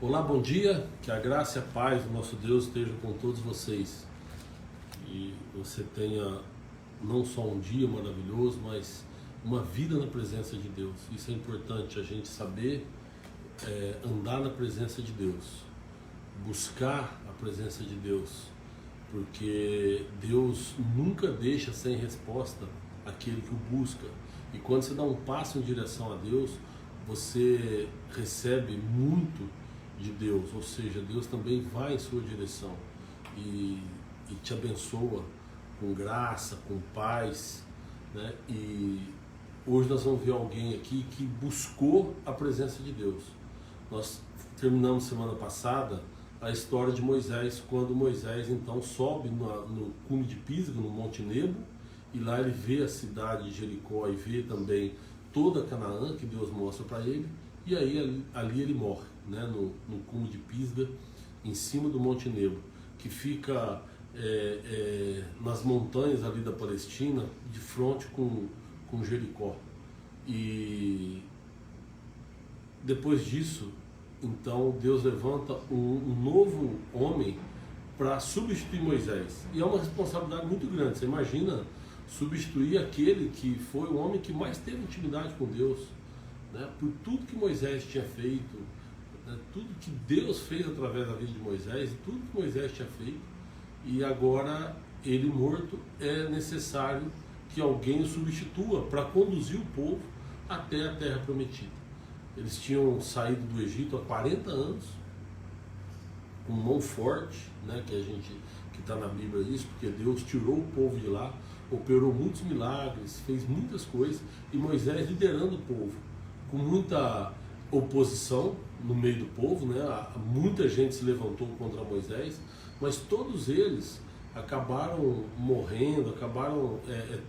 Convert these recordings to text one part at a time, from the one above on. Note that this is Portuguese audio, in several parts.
Olá, bom dia, que a graça e a paz do nosso Deus estejam com todos vocês. E você tenha não só um dia maravilhoso, mas uma vida na presença de Deus. Isso é importante, a gente saber andar na presença de Deus, buscar a presença de Deus, porque Deus nunca deixa sem resposta aquele que o busca. E quando você dá um passo em direção a Deus, você recebe muito de Deus, ou seja, Deus também vai em sua direção e te abençoa com graça, com paz, né? E hoje nós vamos ver alguém aqui que buscou a presença de Deus. Nós terminamos semana passada a história de Moisés, quando Moisés então sobe no cume de Pisga, no Monte Nebo, e lá ele vê a cidade de Jericó e vê também toda Canaã que Deus mostra para ele, e aí ali ele morre, né, no cume de Pisga, em cima do Monte Nebo, que fica nas montanhas ali da Palestina, de frente com Jericó. E depois disso, então Deus levanta um novo homem para substituir Moisés, e é uma responsabilidade muito grande. Você imagina substituir aquele que foi o homem que mais teve intimidade com Deus, né, por tudo que Moisés tinha feito, né, tudo que Deus fez através da vida de Moisés, e tudo que Moisés tinha feito, e agora ele morto, é necessário que alguém o substitua para conduzir o povo até a terra prometida. Eles tinham saído do Egito há 40 anos, com mão forte, né, que está na Bíblia isso, porque Deus tirou o povo de lá, operou muitos milagres, fez muitas coisas, e Moisés liderando o povo, com muita oposição no meio do povo, né? Muita gente se levantou contra Moisés, mas todos eles acabaram morrendo, acabaram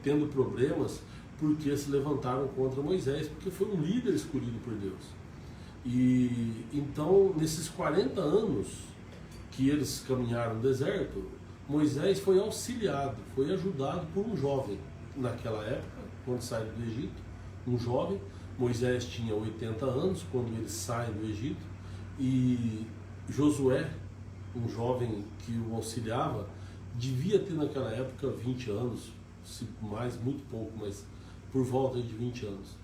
tendo problemas, porque se levantaram contra Moisés, porque foi um líder escolhido por Deus. E então, nesses 40 anos que eles caminharam no deserto, Moisés foi auxiliado, foi ajudado por um jovem. Naquela época, quando saiu do Egito, um jovem. Moisés tinha 80 anos quando eles saem do Egito, e Josué, um jovem que o auxiliava, devia ter naquela época 20 anos, se mais, muito pouco, mas por volta de 20 anos.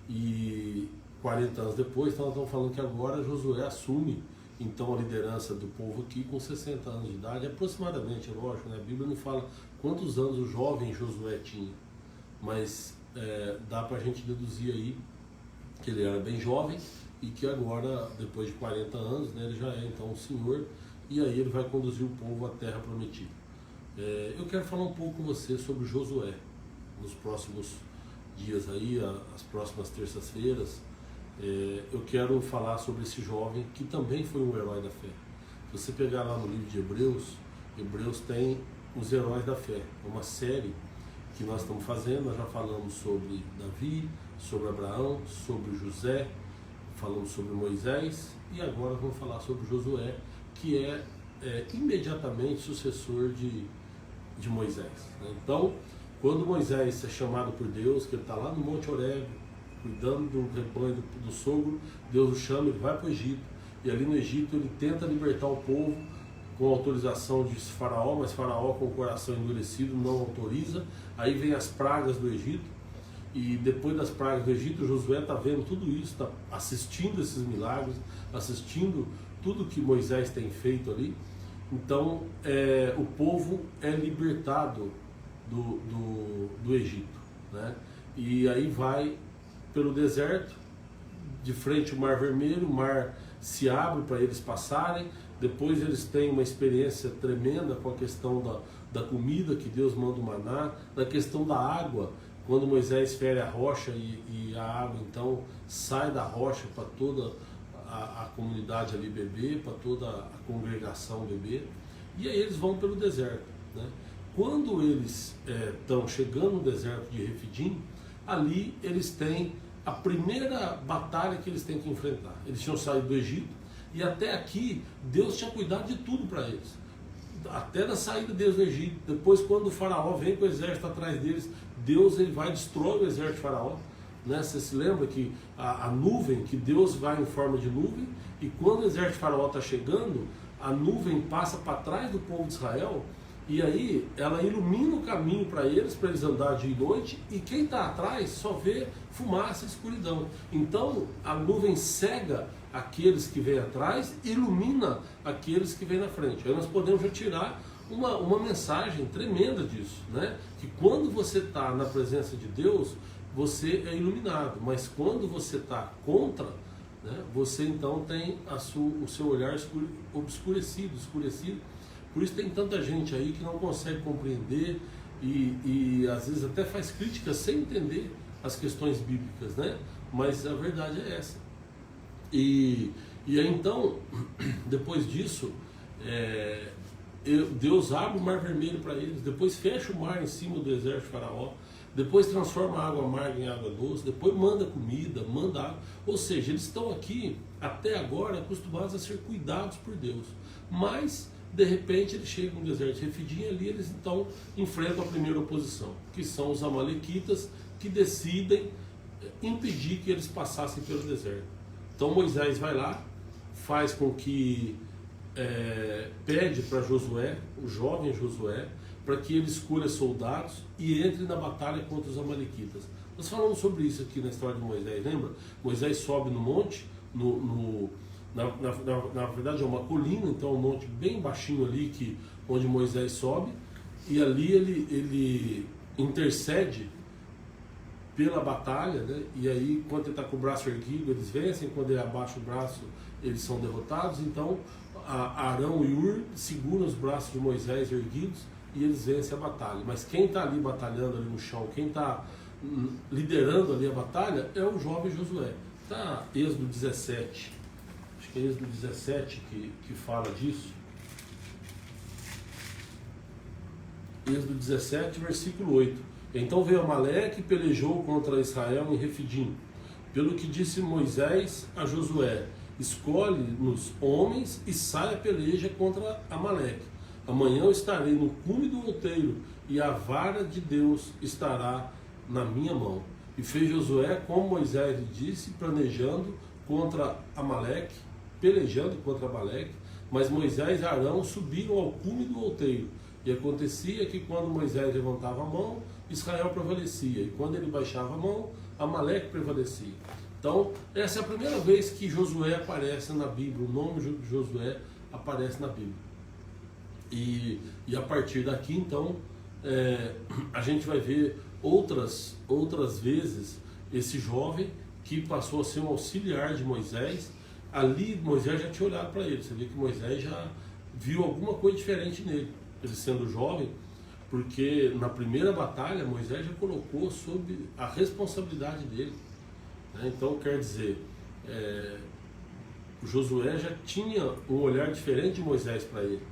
E 40 anos depois, então nós estamos falando que agora Josué assume então a liderança do povo aqui com 60 anos de idade, aproximadamente, lógico, né? A Bíblia não fala quantos anos o jovem Josué tinha, mas dá para a gente deduzir aí que ele era bem jovem e que agora, depois de 40 anos, né, ele já é então um senhor, e aí ele vai conduzir o povo à terra prometida. Eu quero falar um pouco com você sobre Josué nos próximos dias aí, as próximas terças-feiras. Eu quero falar sobre esse jovem que também foi um herói da fé. Se você pegar lá no livro de Hebreus tem os heróis da fé, é uma série que nós estamos fazendo. Nós já falamos sobre Davi, sobre Abraão, sobre José, falamos sobre Moisés, e agora vamos falar sobre Josué, que é imediatamente sucessor de Moisés, né? Então, quando Moisés é chamado por Deus, que ele está lá no Monte Horebe, cuidando do rebanho do sogro, Deus o chama, ele vai para o Egito, e ali no Egito ele tenta libertar o povo com autorização de Faraó, mas Faraó, com o coração endurecido, não autoriza. Aí vem as pragas do Egito, e depois das pragas do Egito, Josué está vendo tudo isso, está assistindo esses milagres, assistindo tudo que Moisés tem feito ali. Então o povo é libertado do Egito, né? E aí vai pelo deserto, de frente ao Mar Vermelho, o mar se abre para eles passarem. Depois eles têm uma experiência tremenda com a questão da comida, que Deus manda o maná, da questão da água, quando Moisés fere a rocha e a água então sai da rocha para toda a comunidade ali beber, para toda a congregação beber. E aí eles vão pelo deserto, né? Quando eles estão chegando no deserto de Refidim, ali eles têm a primeira batalha que eles têm que enfrentar. Eles tinham saído do Egito, e até aqui Deus tinha cuidado de tudo para eles, até da saída deles do Egito. Depois, quando o Faraó vem com o exército atrás deles, Deus ele vai e destrói o exército de Faraó, né? Você se lembra que a nuvem, que Deus vai em forma de nuvem, e quando o exército de Faraó está chegando, a nuvem passa para trás do povo de Israel, e aí ela ilumina o caminho para eles andar dia e noite, e quem está atrás só vê fumaça e escuridão. Então a nuvem cega aqueles que vêm atrás, ilumina aqueles que vêm na frente. Aí nós podemos já tirar uma mensagem tremenda disso, né? Que quando você está na presença de Deus, você é iluminado, mas quando você está contra, né, você então tem o seu olhar escurecido. Por isso tem tanta gente aí que não consegue compreender e às vezes até faz críticas sem entender as questões bíblicas, né? Mas a verdade é essa. E aí então, depois disso, Deus abre o mar vermelho para eles, depois fecha o mar em cima do exército de Faraó, depois transforma a água amarga em água doce, depois manda comida, manda água. Ou seja, eles estão aqui, até agora, acostumados a ser cuidados por Deus. Mas, de repente, eles chegam no deserto de Refidim, e ali eles então enfrentam a primeira oposição, que são os amalequitas, que decidem impedir que eles passassem pelo deserto. Então Moisés vai lá, faz com que pede para Josué, o jovem Josué, para que ele escolha soldados e entre na batalha contra os amalequitas. Nós falamos sobre isso aqui na história de Moisés, lembra? Moisés sobe no monte, na verdade é uma colina, então é um monte bem baixinho ali, onde Moisés sobe, e ali ele intercede pela batalha, né? E aí quando ele está com o braço erguido eles vencem, quando ele abaixa o braço eles são derrotados. Então Arão e Hur seguram os braços de Moisés erguidos e eles vencem a batalha. Mas quem está ali batalhando ali no chão, quem está liderando ali a batalha é o jovem Josué. Está Êxodo 17, acho que é Êxodo 17 que fala disso. Êxodo 17, versículo 8. Então veio Amaleque e pelejou contra Israel em Refidim. Pelo que disse Moisés a Josué: escolhe-nos homens e sai a peleja contra Amaleque. Amanhã eu estarei no cume do outeiro e a vara de Deus estará na minha mão. E fez Josué como Moisés lhe disse, planejando contra Amaleque, pelejando contra Amaleque. Mas Moisés e Arão subiram ao cume do outeiro. E acontecia que quando Moisés levantava a mão, Israel prevalecia. E quando ele baixava a mão, Amaleque prevalecia. Então, essa é a primeira vez que Josué aparece na Bíblia. O nome de Josué aparece na Bíblia. E a partir daqui, então, a gente vai ver outras vezes esse jovem que passou a ser um auxiliar de Moisés. Ali Moisés já tinha olhado para ele. Você vê que Moisés já viu alguma coisa diferente nele, ele sendo jovem, porque na primeira batalha Moisés já colocou sob a responsabilidade dele, né? Então quer dizer, Josué já tinha um olhar diferente de Moisés para ele,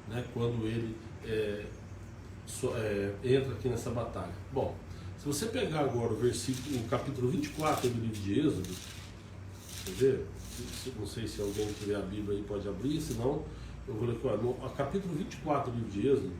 né? Quando ele entra aqui nessa batalha. Bom, se você pegar agora o capítulo 24 do livro de Êxodo, quer ver? Não sei se alguém que tiver a Bíblia aí pode abrir, senão eu vou ler aqui, no capítulo 24 do livro de Êxodo.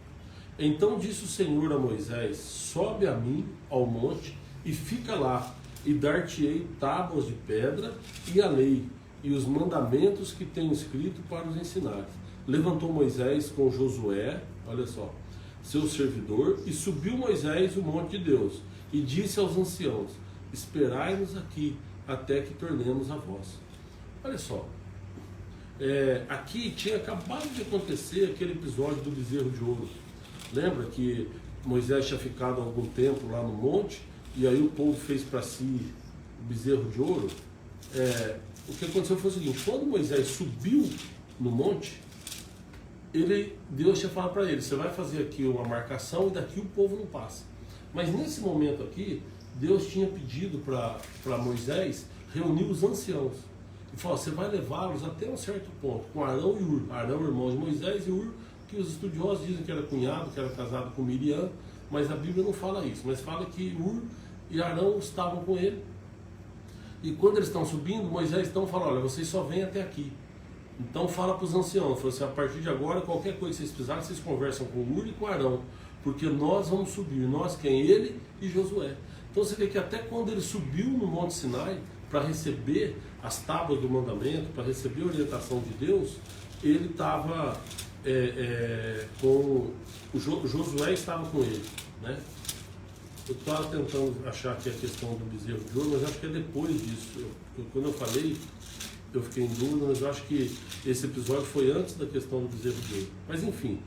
Então disse o Senhor a Moisés: sobe a mim ao monte e fica lá, e dar-te-ei tábuas de pedra e a lei e os mandamentos que tenho escrito para os ensinares. Levantou Moisés com Josué, olha só, seu servidor, e subiu Moisés o monte de Deus, e disse aos anciãos: esperai-nos aqui até que tornemos a vós. Olha só, aqui tinha acabado de acontecer aquele episódio do bezerro de ouro. Lembra que Moisés tinha ficado algum tempo lá no monte, e aí o povo fez para si o bezerro de ouro? O que aconteceu foi o seguinte: quando Moisés subiu no monte, Deus tinha falado para ele: você vai fazer aqui uma marcação e daqui o povo não passa. Mas nesse momento aqui, Deus tinha pedido para Moisés reunir os anciãos. E falou: você vai levá-los até um certo ponto, com Arão e Hur. Arão, irmão de Moisés, e Hur, que os estudiosos dizem que era cunhado, que era casado com Miriam, mas a Bíblia não fala isso, mas fala que Hur e Arão estavam com ele. E quando eles estão subindo, Moisés então fala: olha, vocês só vêm até aqui. Então fala para os anciãos, fala assim: a partir de agora, qualquer coisa que vocês precisarem, vocês conversam com Hur e com Arão, porque nós vamos subir. Nós quem? Ele e Josué. Então você vê que até quando ele subiu no Monte Sinai para receber as tábuas do mandamento, para receber a orientação de Deus, ele estava com... O Josué estava com ele, né? Eu estava tentando achar aqui a questão do bezerro de ouro, mas acho que é depois disso. Quando eu falei, eu fiquei em dúvida, mas eu acho que esse episódio foi antes da questão do bezerro de ouro. Mas enfim,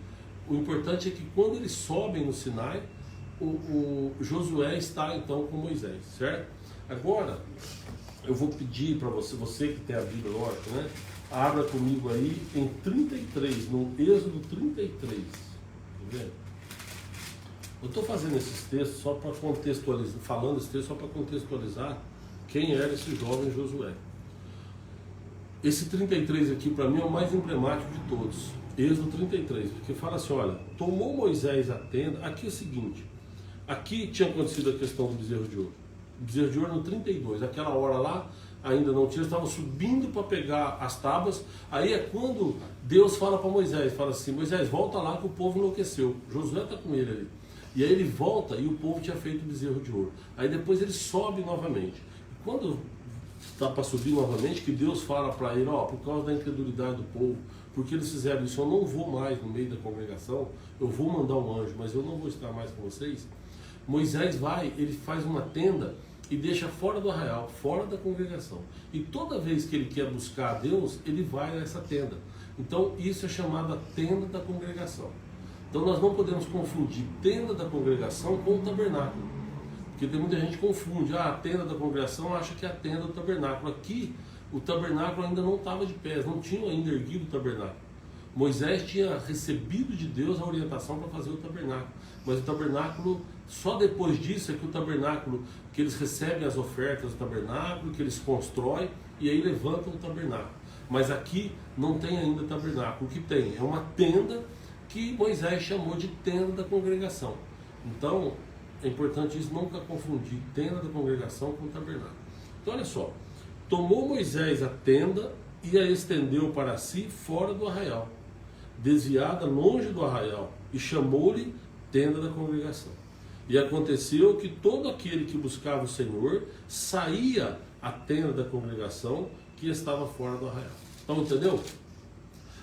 o importante é que quando eles sobem no Sinai, o Josué está então com Moisés, certo? Agora, eu vou pedir para você que tem a Bíblia, lógico, né? Abra comigo aí em 33, no Êxodo 33. Tá vendo? Eu estou fazendo esses textos só para contextualizar, falando esses textos só para contextualizar quem era esse jovem Josué. Esse 33 aqui para mim é o mais emblemático de todos. Êxodo 33, porque fala assim, olha, tomou Moisés a tenda, aqui é o seguinte, aqui tinha acontecido a questão do bezerro de ouro. O bezerro de ouro no 32, aquela hora lá, ainda não tinha, estavam subindo para pegar as tábuas, aí é quando Deus fala para Moisés, fala assim, Moisés, volta lá que o povo enlouqueceu, Josué está com ele ali. E aí ele volta e o povo tinha feito o bezerro de ouro. Aí depois ele sobe novamente. E quando está para subir novamente, que Deus fala para ele, ó, por causa da incredulidade do povo, porque eles fizeram isso, eu não vou mais no meio da congregação, eu vou mandar um anjo, mas eu não vou estar mais com vocês. Moisés vai, ele faz uma tenda e deixa fora do arraial, fora da congregação. E toda vez que ele quer buscar a Deus, ele vai a essa tenda. Então isso é chamado a tenda da congregação. Então nós não podemos confundir tenda da congregação com o tabernáculo. Porque tem muita gente que confunde, a tenda da congregação acha que é a tenda do tabernáculo. Aqui o tabernáculo ainda não estava de pé, não tinham ainda erguido o tabernáculo. Moisés tinha recebido de Deus a orientação para fazer o tabernáculo. Mas o tabernáculo, só depois disso é que o tabernáculo, que eles recebem as ofertas do tabernáculo, que eles constroem e aí levantam o tabernáculo. Mas aqui não tem ainda tabernáculo. O que tem é uma tenda que Moisés chamou de tenda da congregação. Então, é importante isso, nunca confundir tenda da congregação com tabernáculo. Então, olha só, tomou Moisés a tenda e a estendeu para si fora do arraial, desviada longe do arraial, e chamou-lhe tenda da congregação. E aconteceu que todo aquele que buscava o Senhor saía à tenda da congregação que estava fora do arraial. Então, entendeu?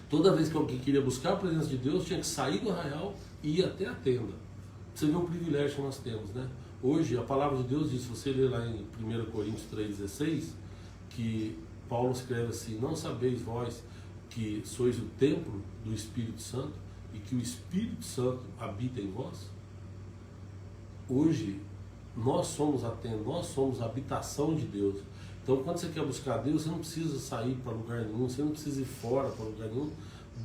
Toda vez que alguém queria buscar a presença de Deus, tinha que sair do arraial e ir até a tenda. Você vê o privilégio que nós temos, né? Hoje, a palavra de Deus diz, se você ler lá em 1 Coríntios 3,16, que Paulo escreve assim, não sabeis vós que sois o templo do Espírito Santo e que o Espírito Santo habita em vós? Hoje, nós somos a tenda, nós somos a habitação de Deus. Então, quando você quer buscar Deus, você não precisa sair para lugar nenhum, você não precisa ir fora para lugar nenhum,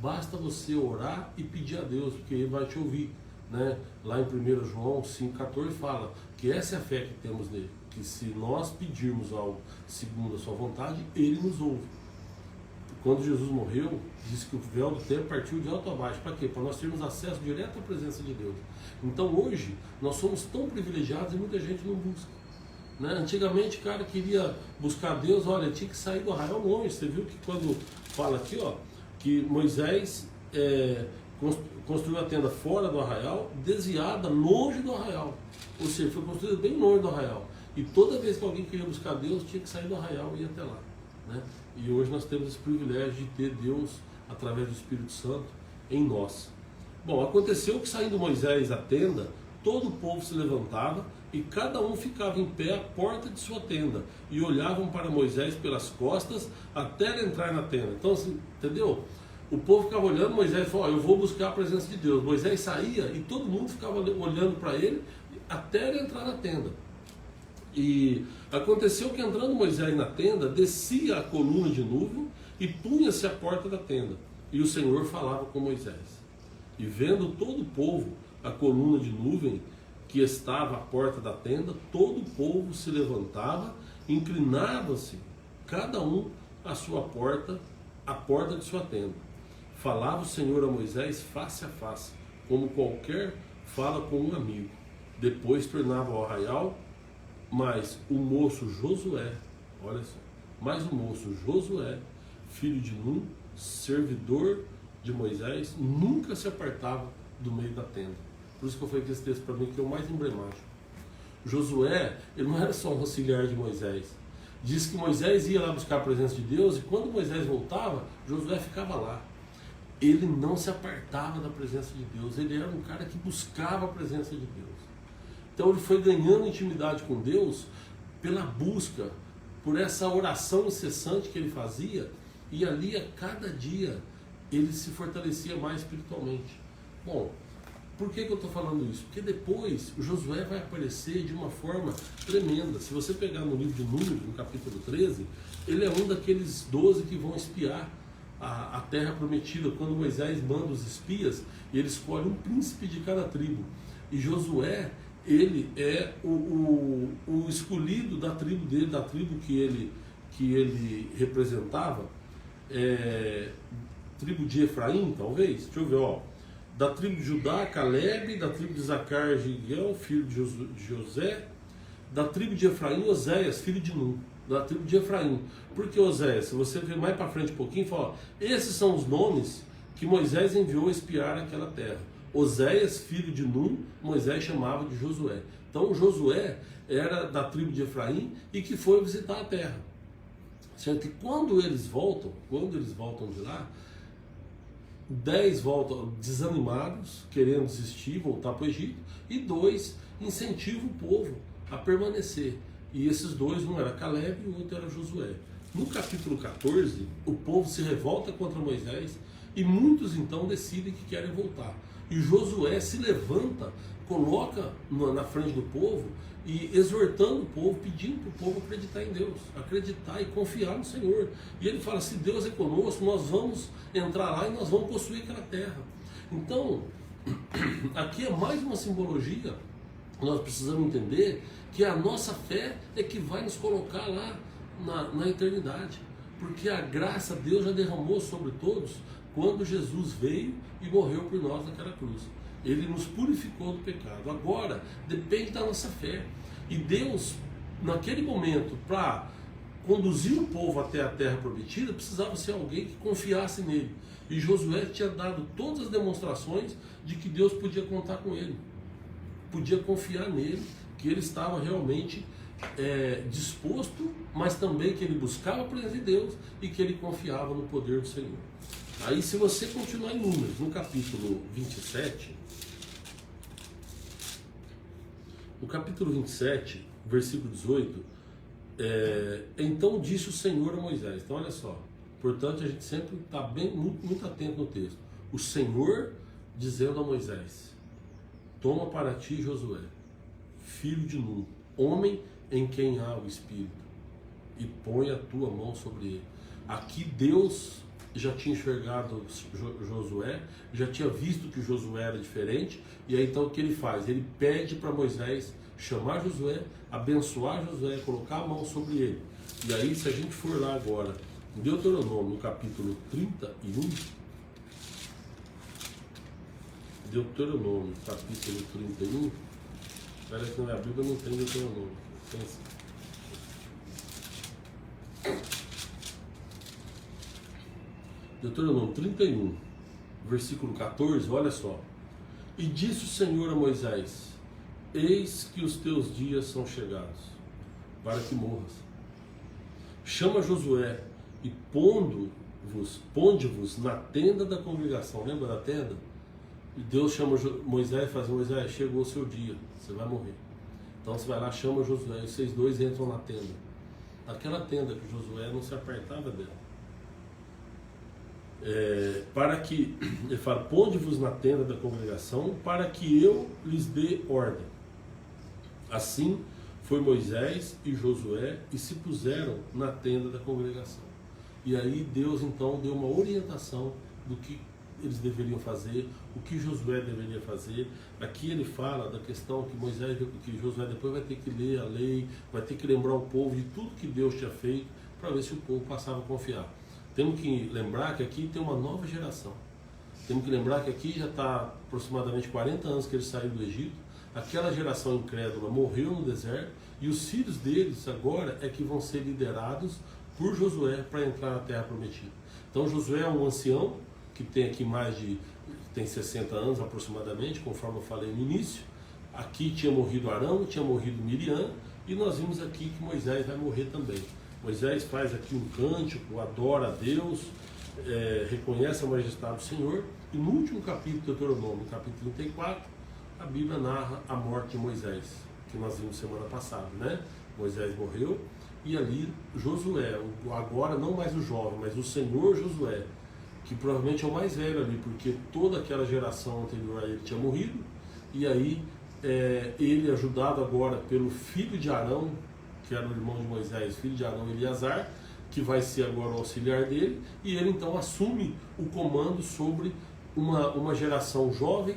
basta você orar e pedir a Deus, porque Ele vai te ouvir, né? Lá em 1 João 5,14 fala que essa é a fé que temos nele, que se nós pedirmos algo segundo a sua vontade, Ele nos ouve. Quando Jesus morreu, disse que o véu do templo partiu de alto a baixo. Para quê? Para nós termos acesso direto à presença de Deus. Então hoje, nós somos tão privilegiados e muita gente não busca. Né? Antigamente o cara queria buscar Deus, olha, tinha que sair do arraial longe. Você viu que quando fala aqui, ó, que Moisés construiu a tenda fora do arraial, desviada, longe do arraial. Ou seja, foi construída bem longe do arraial. E toda vez que alguém queria buscar Deus, tinha que sair do arraial e ir até lá. Né? E hoje nós temos esse privilégio de ter Deus, através do Espírito Santo, em nós. Bom, aconteceu que saindo Moisés da tenda, todo o povo se levantava e cada um ficava em pé à porta de sua tenda e olhavam para Moisés pelas costas até ele entrar na tenda. Então, assim, entendeu? O povo ficava olhando, Moisés falou, eu vou buscar a presença de Deus. Moisés saía e todo mundo ficava olhando para ele até ele entrar na tenda. E aconteceu que entrando Moisés na tenda, descia a coluna de nuvem e punha-se à porta da tenda. E o Senhor falava com Moisés. E vendo todo o povo a coluna de nuvem que estava à porta da tenda, todo o povo se levantava, inclinava-se, cada um à sua porta, à porta de sua tenda. Falava o Senhor a Moisés face a face, como qualquer fala com um amigo. Depois tornava ao arraial, mas o moço Josué, olha só, mas o moço Josué, filho de Nun, servidor de Moisés, nunca se apartava do meio da tenda. Por isso que eu falei que esse texto para mim que é o mais emblemático. Josué, ele não era só um auxiliar de Moisés. Diz que Moisés ia lá buscar a presença de Deus, e quando Moisés voltava, Josué ficava lá. Ele não se apartava da presença de Deus, ele era um cara que buscava a presença de Deus. Então ele foi ganhando intimidade com Deus pela busca, por essa oração incessante que ele fazia, e ali a cada dia ele se fortalecia mais espiritualmente. Bom, por que eu estou falando isso? Porque depois o Josué vai aparecer de uma forma tremenda. Se você pegar no livro de Números, no capítulo 13, ele é um daqueles 12 que vão espiar a terra prometida, quando Moisés manda os espias, e ele escolhe um príncipe de cada tribo. E Josué, ele é o escolhido da tribo dele, da tribo que ele representava, tribo de Efraim, talvez. Deixa eu ver, ó. Da tribo de Judá, Caleb; da tribo de Zacar, Giguel, filho de José; da tribo de Efraim, Oséias, filho de Nun. Da tribo de Efraim. Porque Oséias, se você ver mais para frente um pouquinho, fala, ó, esses são os nomes que Moisés enviou a espiar aquela terra. Oséias, filho de Nun, Moisés chamava de Josué. Então Josué era da tribo de Efraim e que foi visitar a terra. Sendo que quando eles voltam de lá, 10 voltam desanimados, querendo desistir, voltar para o Egito, e 2 incentivam o povo a permanecer. E esses 2, um era Caleb e o outro era Josué. No capítulo 14, o povo se revolta contra Moisés e muitos então decidem que querem voltar. E Josué se levanta, coloca na frente do povo e exortando o povo, pedindo para o povo acreditar em Deus, acreditar e confiar no Senhor. E ele fala, se Deus é conosco, nós vamos entrar lá e nós vamos possuir aquela terra. Então, aqui é mais uma simbologia. Nós precisamos entender que a nossa fé é que vai nos colocar lá na eternidade. Porque a graça Deus já derramou sobre todos quando Jesus veio e morreu por nós naquela cruz. Ele nos purificou do pecado. Agora, depende da nossa fé. E Deus, naquele momento, para conduzir o povo até a terra prometida, precisava ser alguém que confiasse nele. E Josué tinha dado todas as demonstrações de que Deus podia contar com ele. Podia confiar nele, que ele estava realmente disposto, mas também que ele buscava a presença de Deus e que ele confiava no poder do Senhor. Aí, se você continuar em Números, no capítulo 27, no capítulo 27, versículo 18, então disse o Senhor a Moisés. Então, olha só, portanto, a gente sempre está muito atento no texto. O Senhor dizendo a Moisés, toma para ti Josué, filho de Nun, homem em quem há o Espírito, e põe a tua mão sobre ele. Aqui Deus já tinha enxergado Josué, já tinha visto que Josué era diferente, e aí então o que ele faz? Ele pede para Moisés chamar Josué, abençoar Josué, colocar a mão sobre ele. E aí, se a gente for lá agora, em Deuteronômio, no capítulo 31, Deuteronômio, capítulo 31, parece que na minha Bíblia não tem Deuteronômio, tem assim. Deuteronômio 31, versículo 14, olha só. E disse o Senhor a Moisés, eis que os teus dias são chegados, para que morras. Chama Josué e ponde-vos na tenda da congregação. Lembra da tenda? E Deus chama Moisés e fala, Moisés, chegou o seu dia, você vai morrer. Então você vai lá, chama Josué, e vocês dois entram na tenda. Aquela tenda que Josué não se apartava dela. Para que, ele fala, ponde-vos na tenda da congregação, para que eu lhes dê ordem. Assim foi Moisés e Josué e se puseram na tenda da congregação. E aí Deus então deu uma orientação do que eles deveriam fazer, o que Josué deveria fazer. Aqui ele fala da questão que Josué depois vai ter que ler a lei, vai ter que lembrar o povo de tudo que Deus tinha feito, para ver se o povo passava a confiar. Temos que lembrar que aqui tem uma nova geração. Temos que lembrar que aqui já está aproximadamente 40 anos que eles saíram do Egito. Aquela geração incrédula morreu no deserto e os filhos deles agora é que vão ser liderados por Josué para entrar na terra prometida. Então Josué é um ancião que tem aqui tem 60 anos aproximadamente, conforme eu falei no início, aqui tinha morrido Arão, tinha morrido Miriam, e nós vimos aqui que Moisés vai morrer também. Moisés faz aqui um cântico, adora a Deus, reconhece a majestade do Senhor, e no último capítulo do Deuteronômio, capítulo 34, a Bíblia narra a morte de Moisés, que nós vimos semana passada, né? Moisés morreu, e ali Josué, agora não mais o jovem, mas o Senhor Josué, que provavelmente é o mais velho ali, porque toda aquela geração anterior a ele tinha morrido, e aí ele, ajudado agora pelo filho de Arão, que era o irmão de Moisés, filho de Arão, Eleazar, que vai ser agora o auxiliar dele, e ele então assume o comando sobre uma geração jovem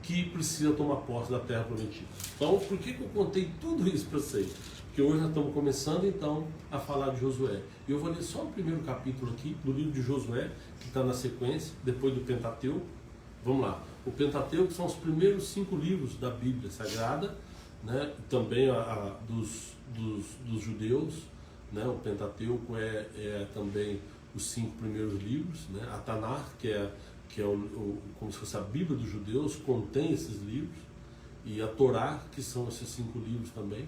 que precisa tomar posse da terra prometida. Então, por que eu contei tudo isso para vocês? Porque hoje nós estamos começando então a falar de Josué. E eu vou ler só o primeiro capítulo aqui do livro de Josué, que está na sequência, depois do Pentateuco. Vamos lá. O Pentateuco são os primeiros 5 livros da Bíblia Sagrada, né? Também dos judeus, né? O Pentateuco é também os 5 primeiros livros, né? A Tanakh, que é como se fosse a Bíblia dos judeus, contém esses livros, e a Torá, que são esses 5 livros também.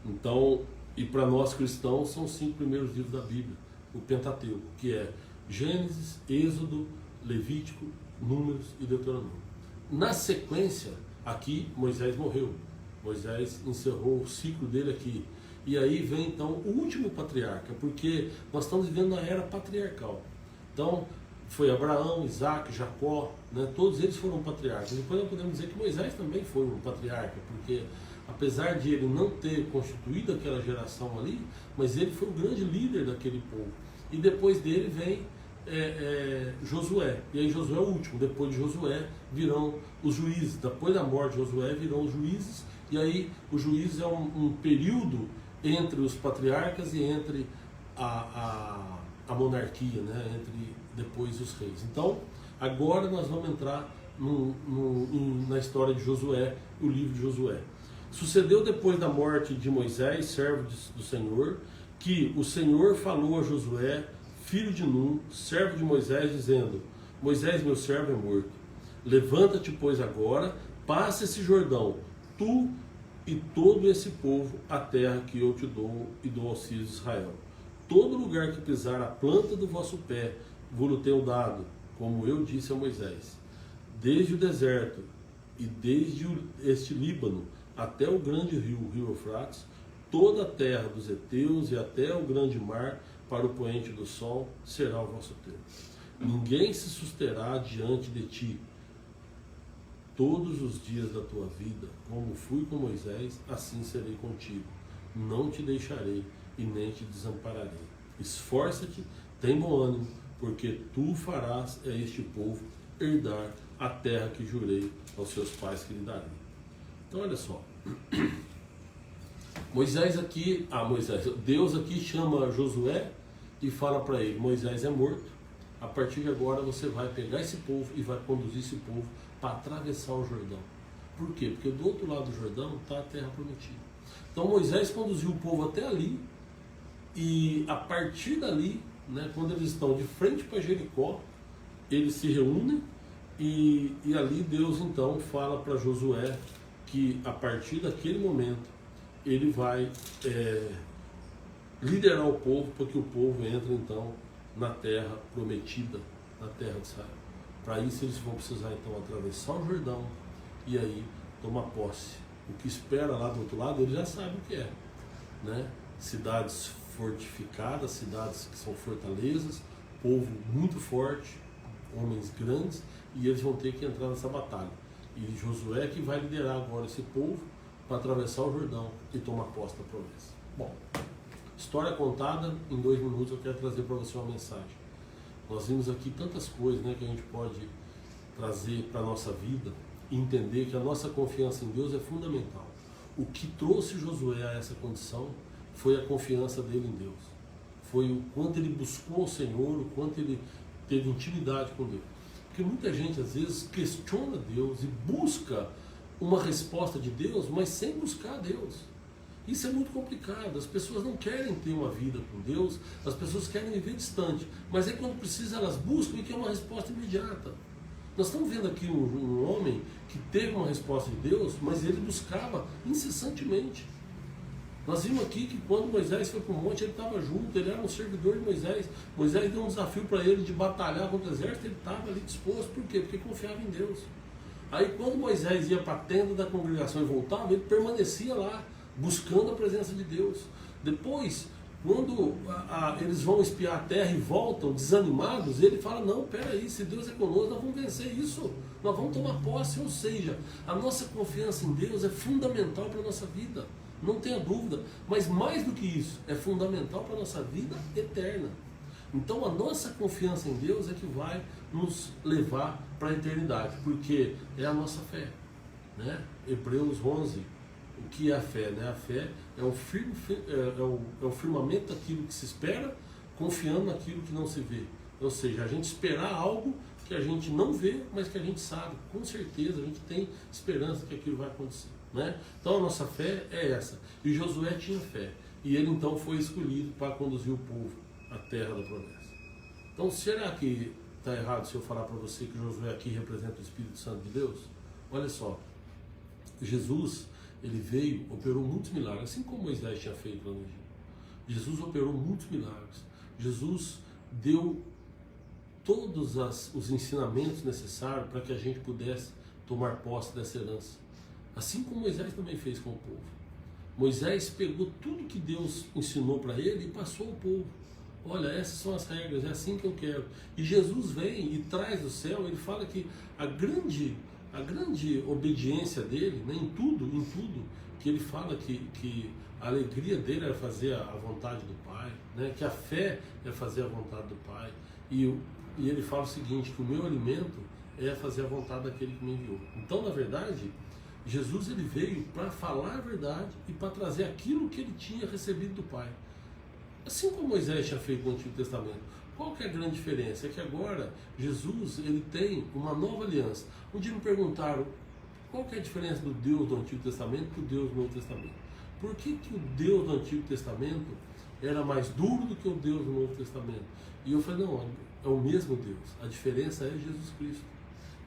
Então, e para nós cristãos são os 5 primeiros livros da Bíblia, o Pentateuco, que é Gênesis, Êxodo, Levítico, Números e Deuteronômio. Na sequência, aqui Moisés morreu. Moisés encerrou o ciclo dele aqui. E aí vem então o último patriarca, porque nós estamos vivendo na era patriarcal. Então, foi Abraão, Isaac, Jacó, né? Todos eles foram patriarcas. Depois nós podemos dizer que Moisés também foi um patriarca, porque apesar de ele não ter constituído aquela geração ali, mas ele foi o grande líder daquele povo. E depois dele vem Josué, e aí Josué é o último. Depois de Josué virão os juízes. Depois da morte de Josué virão os juízes, e aí os juízes é um período entre os patriarcas e entre a monarquia, né? Entre depois os reis. Então agora nós vamos entrar na história de Josué, o livro de Josué. Sucedeu depois da morte de Moisés, servo do Senhor, que o Senhor falou a Josué, filho de Nun, servo de Moisés, dizendo: Moisés, meu servo, é morto. Levanta-te, pois, agora, passa esse Jordão, tu e todo esse povo, a terra que eu te dou e dou aos filhos de Israel. Todo lugar que pisar a planta do vosso pé, vos tenho dado, como eu disse a Moisés. Desde o deserto e desde este Líbano até o grande rio, o rio Eufrates, toda a terra dos heteus e até o grande mar, para o poente do sol, será o vosso termo. Ninguém se susterá diante de ti todos os dias da tua vida, como fui com Moisés, assim serei contigo. Não te deixarei e nem te desampararei. Esforça-te, tem bom ânimo, porque tu farás a este povo herdar a terra que jurei aos seus pais que lhe darei. Então olha só, Deus aqui chama Josué e fala para ele: Moisés é morto, a partir de agora você vai pegar esse povo e vai conduzir esse povo para atravessar o Jordão. Por quê? Porque do outro lado do Jordão está a terra prometida. Então Moisés conduziu o povo até ali, e a partir dali, né, quando eles estão de frente para Jericó, eles se reúnem, e ali Deus então fala para Josué que a partir daquele momento ele vai liderar o povo para que o povo entre então na terra prometida, na terra de Israel. Para isso eles vão precisar então atravessar o Jordão e aí tomar posse. O que espera lá do outro lado, eles já sabem o que é, né? Cidades fortificadas, cidades que são fortalezas, povo muito forte, homens grandes, e eles vão ter que entrar nessa batalha. E Josué que vai liderar agora esse povo para atravessar o Jordão e tomar posse da promessa. Bom, história contada em 2 minutos, eu quero trazer para você uma mensagem. Nós vimos aqui tantas coisas, né, que a gente pode trazer para a nossa vida e entender que a nossa confiança em Deus é fundamental. O que trouxe Josué a essa condição foi a confiança dele em Deus. Foi o quanto ele buscou o Senhor, o quanto ele teve intimidade com Deus. Porque muita gente às vezes questiona Deus e busca uma resposta de Deus, mas sem buscar Deus. Isso é muito complicado. As pessoas não querem ter uma vida com Deus, as pessoas querem viver distante, mas aí quando precisa elas buscam e querem uma resposta imediata. Nós estamos vendo aqui um homem que teve uma resposta de Deus, mas ele buscava incessantemente. Nós vimos aqui que quando Moisés foi para o monte, ele estava junto, ele era um servidor de Moisés. Moisés deu um desafio para ele de batalhar contra o exército, ele estava ali disposto. Por quê? Porque confiava em Deus. Aí quando Moisés ia para a tenda da congregação e voltava, ele permanecia lá, buscando a presença de Deus. Depois, quando eles vão espiar a terra e voltam desanimados, ele fala, não, peraí, se Deus é conosco, nós vamos vencer isso, nós vamos tomar posse. Ou seja, a nossa confiança em Deus é fundamental para a nossa vida, não tenha dúvida, mas mais do que isso, é fundamental para a nossa vida eterna. Então a nossa confiança em Deus é que vai nos levar para a eternidade, porque é a nossa fé, né? Hebreus 11, o que é a fé? Né? A fé é o firmamento daquilo que se espera, confiando naquilo que não se vê. Ou seja, a gente esperar algo que a gente não vê, mas que a gente sabe, com certeza, a gente tem esperança que aquilo vai acontecer. Né? Então a nossa fé é essa. E Josué tinha fé. E ele então foi escolhido para conduzir o povo à terra da promessa. Então será que está errado se eu falar para você que Josué aqui representa o Espírito Santo de Deus? Olha só, Jesus, ele veio, operou muitos milagres, assim como Moisés tinha feito lá no Egito. Jesus operou muitos milagres. Jesus deu todos os ensinamentos necessários para que a gente pudesse tomar posse dessa herança. Assim como Moisés também fez com o povo. Moisés pegou tudo que Deus ensinou para ele e passou ao povo. Olha, essas são as regras, é assim que eu quero. E Jesus vem e traz do céu, ele fala que a grande obediência dele, né, em tudo, que ele fala que a alegria dele era fazer a vontade do Pai, né, que a fé é fazer a vontade do Pai. E ele fala o seguinte, que o meu alimento é fazer a vontade daquele que me enviou. Então, na verdade, Jesus ele veio para falar a verdade e para trazer aquilo que ele tinha recebido do Pai. Assim como Moisés tinha feito no Antigo Testamento. Qual que é a grande diferença? É que agora Jesus ele tem uma nova aliança. Um dia me perguntaram qual que é a diferença do Deus do Antigo Testamento para o Deus do Novo Testamento. Por que o Deus do Antigo Testamento era mais duro do que o Deus do Novo Testamento? E eu falei, não, é o mesmo Deus. A diferença é Jesus Cristo.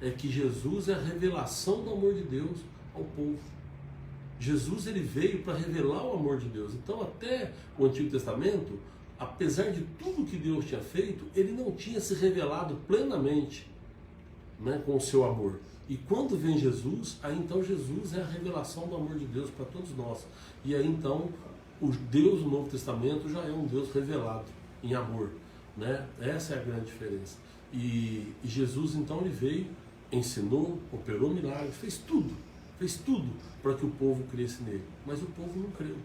É que Jesus é a revelação do amor de Deus ao povo. Jesus ele veio para revelar o amor de Deus. Então até o Antigo Testamento, apesar de tudo que Deus tinha feito, ele não tinha se revelado plenamente, né, com o seu amor. E quando vem Jesus, aí então Jesus é a revelação do amor de Deus para todos nós. E aí então o Deus do Novo Testamento já é um Deus revelado em amor, né? Essa é a grande diferença. E Jesus então ele veio, ensinou, operou milagres, fez tudo para que o povo cresce nele. Mas o povo não creu.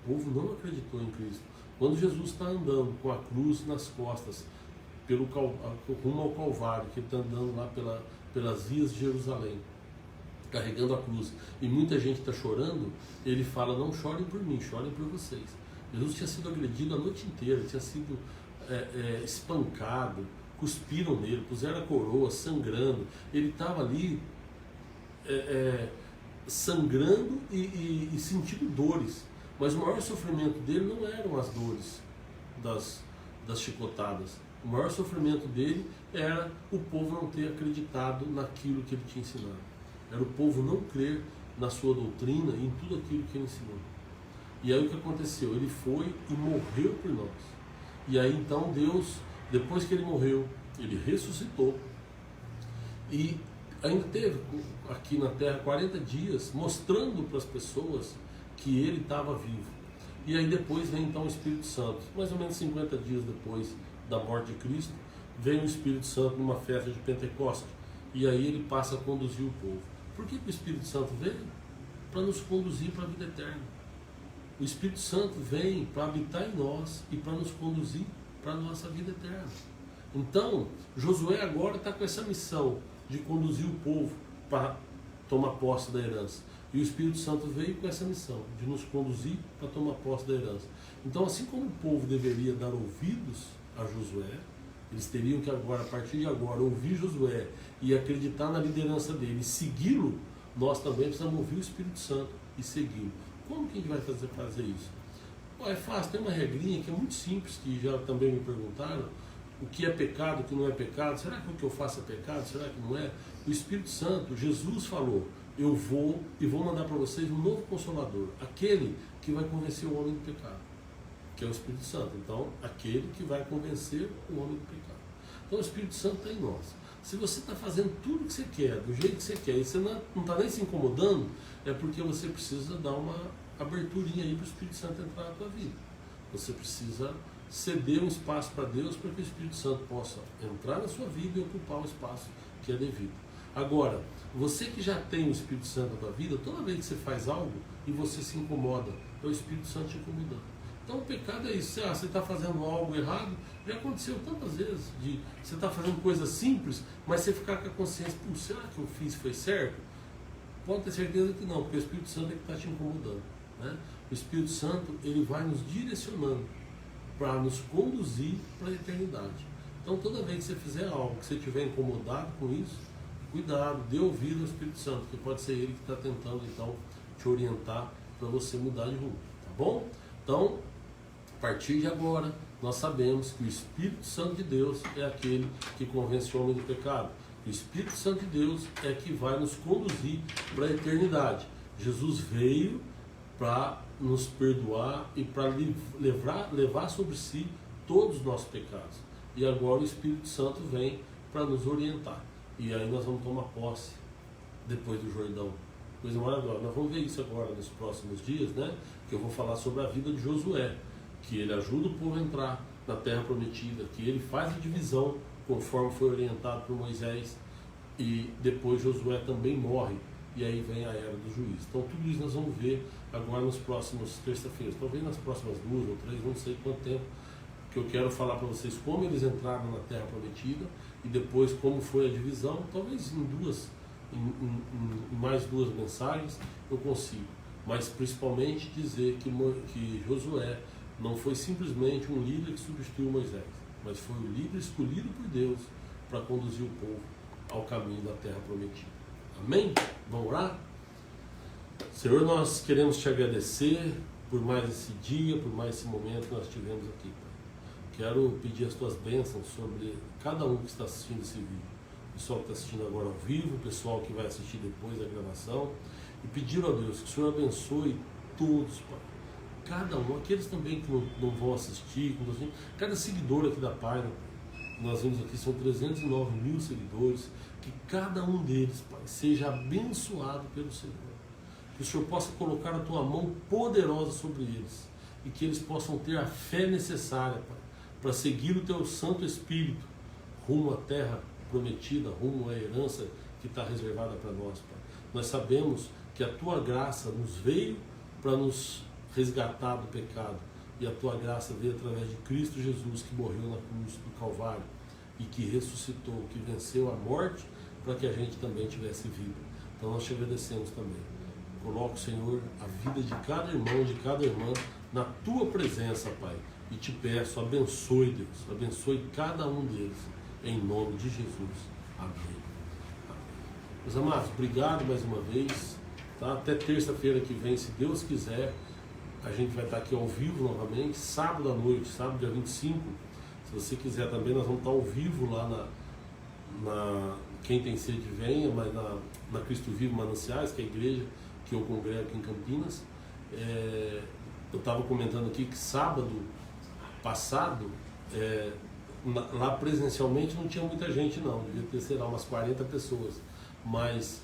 O povo não acreditou em Cristo. Quando Jesus está andando com a cruz nas costas, rumo ao Calvário, que ele está andando lá pelas vias de Jerusalém, carregando a cruz, e muita gente está chorando, ele fala, não chorem por mim, chorem por vocês. Jesus tinha sido agredido a noite inteira, tinha sido espancado, cuspiram nele, puseram a coroa, sangrando. Ele estava ali sangrando e sentindo dores, mas o maior sofrimento dele não eram as dores das chicotadas. O maior sofrimento dele era o povo não ter acreditado naquilo que ele tinha ensinado, era o povo não crer na sua doutrina e em tudo aquilo que ele ensinou. E aí o que aconteceu? Ele foi e morreu por nós. E aí então Deus, depois que ele morreu, ele ressuscitou e ainda teve aqui na terra 40 dias mostrando para as pessoas que ele estava vivo. E aí depois vem então o Espírito Santo. Mais ou menos 50 dias depois da morte de Cristo, vem o Espírito Santo numa festa de Pentecostes. E aí ele passa a conduzir o povo. Por que o Espírito Santo veio? Para nos conduzir para a vida eterna. O Espírito Santo vem para habitar em nós e para nos conduzir para a nossa vida eterna. Então, Josué agora está com essa missão de conduzir o povo para tomar posse da herança. E o Espírito Santo veio com essa missão, de nos conduzir para tomar posse da herança. Então, assim como o povo deveria dar ouvidos a Josué, eles teriam que agora, a partir de agora, ouvir Josué e acreditar na liderança dele e segui-lo, nós também precisamos ouvir o Espírito Santo e segui-lo. Como que a gente vai fazer isso? É fácil, tem uma regrinha que é muito simples, que já também me perguntaram. o que é pecado, o que não é pecado. Será que o que eu faço é pecado? Será que não é? O Espírito Santo, Jesus falou, eu vou e vou mandar para vocês um novo Consolador, aquele que vai convencer o homem do pecado, que é o Espírito Santo. Então, aquele que vai convencer o homem do pecado. Então, o Espírito Santo está em nós. Se você está fazendo tudo o que você quer, do jeito que você quer, e você não está nem se incomodando, é porque você precisa dar uma aberturinha aí para o Espírito Santo entrar na tua vida. Você precisa ceder um espaço para Deus para que o Espírito Santo possa entrar na sua vida e ocupar o espaço que é devido. Agora, você que já tem o Espírito Santo na tua vida, toda vez que você faz algo e você se incomoda, é o Espírito Santo te incomodando. Então o pecado é isso, você está fazendo algo errado, já aconteceu tantas vezes, de você está fazendo coisas simples, mas você ficar com a consciência, será que eu fiz foi certo? Pode ter certeza que não, porque o Espírito Santo é que está te incomodando, né? O Espírito Santo, ele vai nos direcionando para nos conduzir para a eternidade. Então toda vez que você fizer algo, que você estiver incomodado com isso, cuidado, dê ouvido ao Espírito Santo, que pode ser ele que está tentando então te orientar para você mudar de rumo, tá bom? Então, a partir de agora, nós sabemos que o Espírito Santo de Deus é aquele que convence o homem do pecado. O Espírito Santo de Deus é que vai nos conduzir para a eternidade. Jesus veio para nos perdoar e para levar sobre si todos os nossos pecados. E agora o Espírito Santo vem para nos orientar. E aí nós vamos tomar posse depois do Jordão. Coisa maravilhosa. Nós vamos ver isso agora nos próximos dias, né? Que eu vou falar sobre a vida de Josué, que ele ajuda o povo a entrar na terra prometida, que ele faz a divisão conforme foi orientado por Moisés, e depois Josué também morre, e aí vem a era do juízo. Então tudo isso nós vamos ver agora nos próximos terça-feiras, talvez nas próximas 2 ou 3, não sei quanto tempo, que eu quero falar para vocês como eles entraram na terra prometida e depois como foi a divisão. Talvez em mais 2 mensagens eu consigo, mas principalmente dizer que Josué não foi simplesmente um líder que substituiu Moisés, mas foi o líder escolhido por Deus para conduzir o povo ao caminho da terra prometida. Amém? Vamos orar? Senhor, nós queremos te agradecer por mais esse dia, por mais esse momento que nós tivemos aqui, Pai. Quero pedir as tuas bênçãos sobre cada um que está assistindo esse vídeo. O pessoal que está assistindo agora ao vivo, o pessoal que vai assistir depois da gravação. E pedir a Deus que o Senhor abençoe todos, Pai. Cada um, aqueles também que não vão assistir, cada seguidor aqui da página, nós vemos aqui, são 309 mil seguidores, que cada um deles, Pai, seja abençoado pelo Senhor. Que o Senhor possa colocar a tua mão poderosa sobre eles e que eles possam ter a fé necessária, Pai, para seguir o teu Santo Espírito rumo à terra prometida, rumo à herança que está reservada para nós, Pai. Nós sabemos que a tua graça nos veio para nos resgatar do pecado, e a tua graça veio através de Cristo Jesus, que morreu na cruz do Calvário e que ressuscitou, que venceu a morte para que a gente também tivesse vida. Então nós te agradecemos também. Coloca, Senhor, a vida de cada irmão, de cada irmã na tua presença, Pai, e te peço, abençoe, Deus, abençoe cada um deles, em nome de Jesus. Amém. Meus amados, obrigado mais uma vez, tá? Até terça-feira que vem, se Deus quiser, a gente vai estar aqui ao vivo novamente, sábado à noite, sábado dia 25, se você quiser também, nós vamos estar ao vivo lá na Quem Tem Sede Venha, mas na Cristo Vivo Mananciais, que é a igreja que eu congrego aqui em Campinas. Eu estava comentando aqui que sábado passado, lá presencialmente não tinha muita gente não, devia ter, sei lá, umas 40 pessoas, mas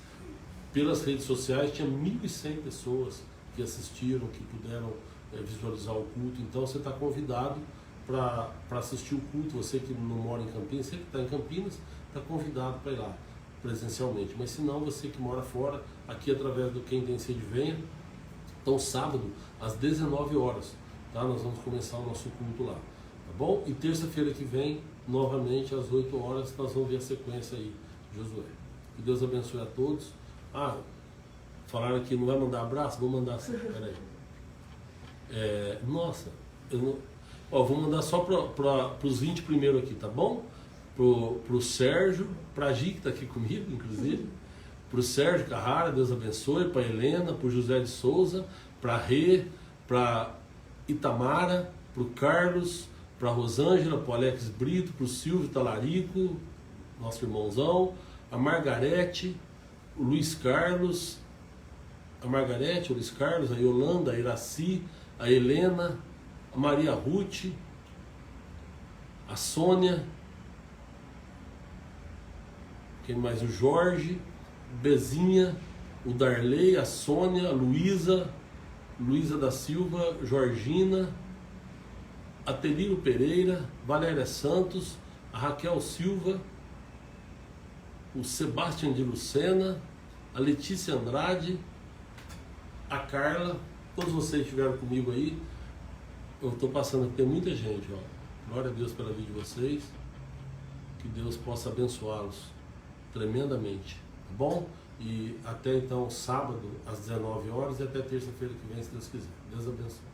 pelas redes sociais tinha 1.100 pessoas que assistiram, que puderam visualizar o culto. Então você está convidado para assistir o culto. Você que não mora em Campinas, você que está em Campinas, está convidado para ir lá presencialmente. Mas se não, você que mora fora, aqui através do Quem Tem Sede Venha. Então sábado às 19 horas, tá? Nós vamos começar o nosso culto lá, tá bom? E terça-feira que vem, novamente às 8 horas, nós vamos ver a sequência aí de Josué. Que Deus abençoe a todos. Falaram aqui, não vai mandar abraço? Vou mandar sim, peraí. Nossa, vou mandar só para os 20 primeiro aqui, tá bom? Pro Sérgio, pra Gi, que está aqui comigo, inclusive. Pro Sérgio Carrara, Deus abençoe. Pra Helena, pro José de Souza, pra Rê, pra Itamara, pro Carlos, para a Rosângela, para o Alex Brito, para o Silvio Talarico, nosso irmãozão, a Margarete, o Luiz Carlos, a Margarete, o Luiz Carlos, a Yolanda, a Iraci, a Helena, a Maria Ruth, a Sônia, quem mais? O Jorge, o Bezinha, o Darley, a Sônia, a Luísa, Luísa da Silva, Georgina, a Teliro Pereira, Valéria Santos, a Raquel Silva, o Sebastião de Lucena, a Letícia Andrade, a Carla, todos vocês estiveram comigo aí. Eu estou passando aqui, tem muita gente, ó. Glória a Deus pela vida de vocês. Que Deus possa abençoá-los tremendamente, tá bom? E até então sábado às 19 horas e até terça-feira que vem, se Deus quiser. Deus abençoe.